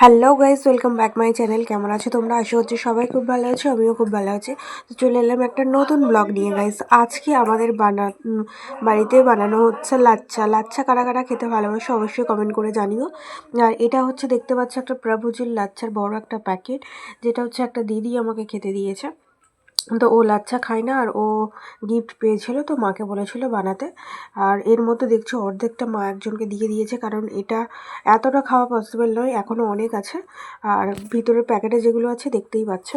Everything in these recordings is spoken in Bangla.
Hello guys, welcome back my channel. কেমন আছো তোমরা? আশা করছি সবাই খুব ভালো আছো, আমিও খুব ভালো আছি। তো চলে এলাম একটা নতুন ব্লগ নিয়ে গাইস। আজকে আমাদের বাড়িতে বানানো হচ্ছে লাচ্চা। লাচ্চা কারা কারা খেতে ভালোবাসো অবশ্যই কমেন্ট করে জানিও। আর এটা হচ্ছে দেখতে পাচ্ছ একটা প্রভুজির লাচ্চার বড় একটা প্যাকেট, যেটা হচ্ছে একটা দিদি আমাকে খেতে দিয়েছে। তো ও লাচ্চা খায় না, আর ও গিফট পেয়েছিল, তো মাকে বলেছিল বানাতে। আর এর মধ্যে দেখছো অর্ধেকটা মা একজনকে দিয়ে দিয়েছে, কারণ এটা এতটা খাওয়া পসিবল নয়, এখনও অনেক আছে। আর ভিতরের প্যাকেটে যেগুলো আছে দেখতেই পাচ্ছ।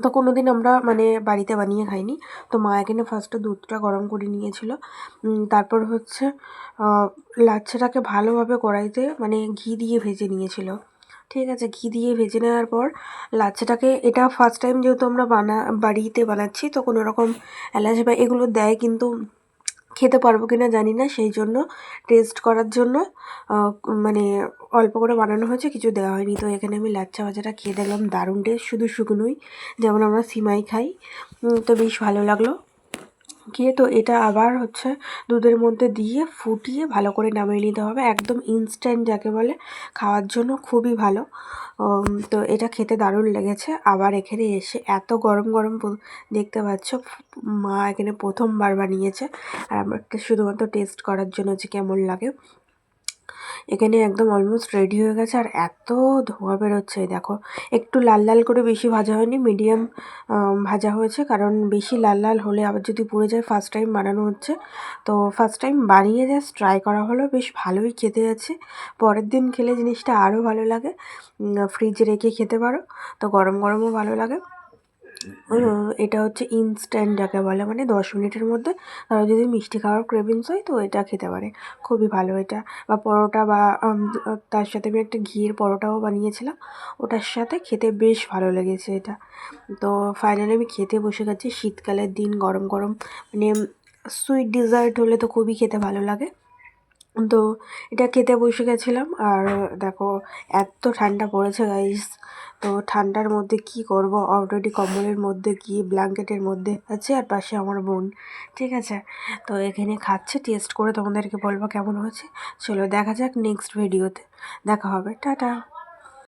তো কোনো দিন আমরা বাড়িতে বানিয়ে খাইনি। তো মা এখানে ফার্স্টে দুধটা গরম করে নিয়েছিল। তারপর হচ্ছে লাচ্ছাটাকে ভালোভাবে কড়াইতে ঘি দিয়ে ভেজে নিয়েছিল। ঠিক আছে, ঘি দিয়ে ভেজে নেওয়ার পর লাচ্ছাটাকে, এটা ফার্স্ট টাইম যেহেতু আমরা বাড়িতে বানাচ্ছি, তো কোনো রকম এলাচ বা এগুলো দেয়, কিন্তু খেতে পারবো কিনা জানি না, সেই জন্য টেস্ট করার জন্য আহ, মানে অল্প করে বানানো হয়েছে, কিছু দেওয়া হয়নি। তো এখানে আমি লাচ্চা ভাজাটা খেয়ে দেখলাম দারুণ টেস্ট, শুধু শুকনোই, যেমন আমরা সিমাই খাই। তো বেশ ভালো লাগলো খেয়ে। তো এটা আবার হচ্ছে দুধের মধ্যে দিয়ে ফুটিয়ে ভালো করে নামিয়ে নিতে হবে, একদম ইনস্ট্যান্ট যাকে বলে, খাওয়ার জন্য খুবই ভালো। তো এটা খেতে দারুণ লেগেছে। আবার এখানে এসে এত গরম গরম দেখতে পাচ্ছ, মা এখানে প্রথমবার বানিয়েছে, আর আমরা শুধুমাত্র টেস্ট করার জন্য যে কেমন লাগে। এখানে একদম অলমোস্ট রেডি হয়ে গেছে, আর এত ধোঁয়া বেরোচ্ছে দেখো। একটু লাল লাল করে বেশি ভাজা হয়নি, মিডিয়াম ভাজা হয়েছে, কারণ বেশি লাল লাল হলে আবার যদি পুড়ে যায়। ফার্স্ট টাইম বানানো হচ্ছে, তো ফার্স্ট টাইম বানিয়ে জাস্ট ট্রাই করা হলো, বেশ ভালোই খেতে আছে। পরের দিন খেলে জিনিসটা আরও ভালো লাগে, ফ্রিজে রেখে খেতে পারো, তো গরম গরমও ভালো লাগে। এটা হচ্ছে ইনস্ট্যান্ট যাকে বলে, 10 মিনিটের মধ্যে তারা যদি মিষ্টি খাওয়ার ক্রেভিংস হয় তো এটা খেতে পারে, খুবই ভালো এটা। বা পরোটা, বা তার সাথে আমি একটা ঘিয়ের পরোটাও বানিয়েছিলাম, ওটার সাথে খেতে বেশ ভালো লেগেছে এটা। তো ফাইনালি আমি খেতে বসে গেছি, শীতকালের দিন গরম গরম, সুইট ডিজার্ট হলে তো খুবই খেতে ভালো লাগে। তো এটা খেতে বসে গেছিলাম, আর দেখো এত ঠান্ডা পড়েছে গাইস। তো ঠান্ডার মধ্যে কি করব, অলরেডি কম্বলের মধ্যে গিয়ে ব্ল্যাঙ্কেটের মধ্যে আছে, আর পাশে আমার বোন। ঠিক আছে, তো এখানে খাচ্ছে, টেস্ট করে তোমাদেরকে বলবো কেমন হয়েছে। চলো দেখা যাক, নেক্সট ভিডিওতে দেখা হবে, টাটা।